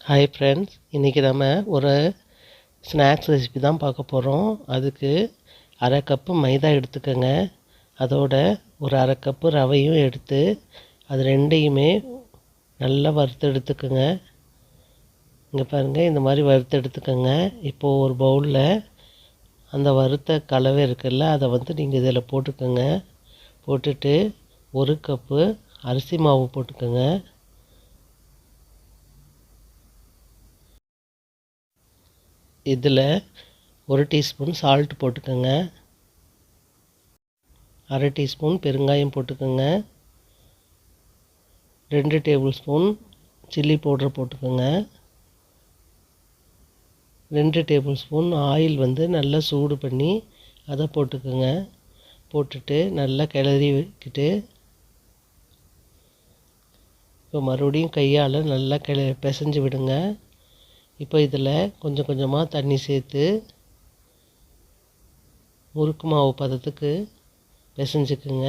Hi friends, இன்றைக்கி நம்ம ஒரு ஸ்நாக்ஸ் ரெசிபி தான் பார்க்க போகிறோம். அதுக்கு அரை கப்பு மைதா எடுத்துக்கோங்க. அதோட ஒரு அரை கப்பு ரவையும் எடுத்து அது ரெண்டையுமே நல்லா வறுத்து எடுத்துக்கோங்க. இங்கே பாருங்கள், இந்த மாதிரி வறுத்து எடுத்துக்கோங்க. இப்போது ஒரு பவுலில் அந்த வறுத்த கலவை இருக்குல்ல, அதை நீங்கள் இதில் போட்டுக்கோங்க. போட்டுட்டு ஒரு கப்பு அரிசி மாவு போட்டுக்கோங்க. இதில் ஒரு டீஸ்பூன் சால்ட் போட்டுக்கோங்க. அரை டீஸ்பூன் பெருங்காயம் போட்டுக்கோங்க. 2 டேபிள் ஸ்பூன் சில்லி பவுடர் போட்டுக்கோங்க. 2 டேபிள் ஸ்பூன் ஆயில் நல்லா சூடு பண்ணி அதை போட்டுக்கோங்க. போட்டுட்டு நல்லா கிளறி வைக்கிட்டு இப்போ மறுபடியும் கையால் நல்லா பிசைஞ்சு விடுங்க. இப்போ இதில் கொஞ்சம் கொஞ்சமாக தண்ணி சேர்த்து முறுக்கு மாவு பதத்துக்கு பிசைஞ்சுக்குங்க.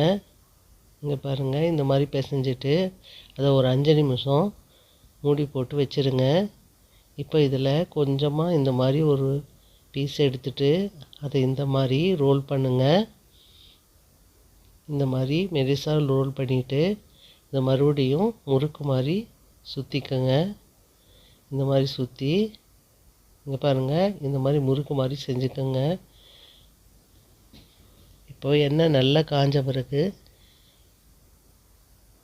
இங்கே பாருங்கள், இந்த மாதிரி பிசைஞ்சிட்டு அதை ஒரு 5 நிமிஷம் மூடி போட்டு வச்சுருங்க. இப்போ இதில் கொஞ்சமாக இந்த மாதிரி ஒரு பீஸ் எடுத்துகிட்டு அதை இந்த மாதிரி ரோல் பண்ணுங்கள். இந்த மாதிரி மெலிசாக ரோல் பண்ணிவிட்டு இதை மறுபடியும் முறுக்கு மாதிரி சுற்றிக்கோங்க. இந்த மாதிரி சுற்றி இங்கே பாருங்கள், இந்த மாதிரி முறுக்கு மாதிரி செஞ்சுக்கோங்க. இப்போ எண்ணெய் நல்லா காஞ்ச பிறகு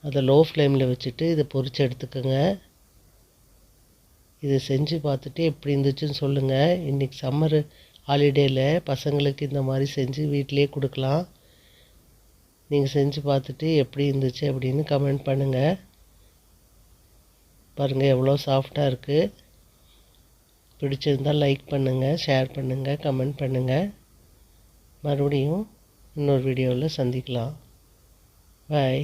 அதை லோ ஃப்ளேமில் வச்சுட்டு இதை பொரித்து எடுத்துக்கோங்க. இதை செஞ்சு பார்த்துட்டு எப்படி இருந்துச்சுன்னு சொல்லுங்கள். இன்றைக்கி சம்மர் ஹாலிடேயில் பசங்களுக்கு இந்த மாதிரி செஞ்சு வீட்டிலே கொடுக்கலாம். நீங்கள் செஞ்சு பார்த்துட்டு எப்படி இருந்துச்சு அப்படின்னு கமெண்ட் பண்ணுங்கள். பாருங்கள், எவ்வளோ சாஃப்டாக இருக்குது. பிடிச்சிருந்தால் லைக் பண்ணுங்கள், ஷேர் பண்ணுங்கள், கமெண்ட் பண்ணுங்கள். மறுபடியும் இன்னொரு வீடியோவில் சந்திக்கலாம். பாய்.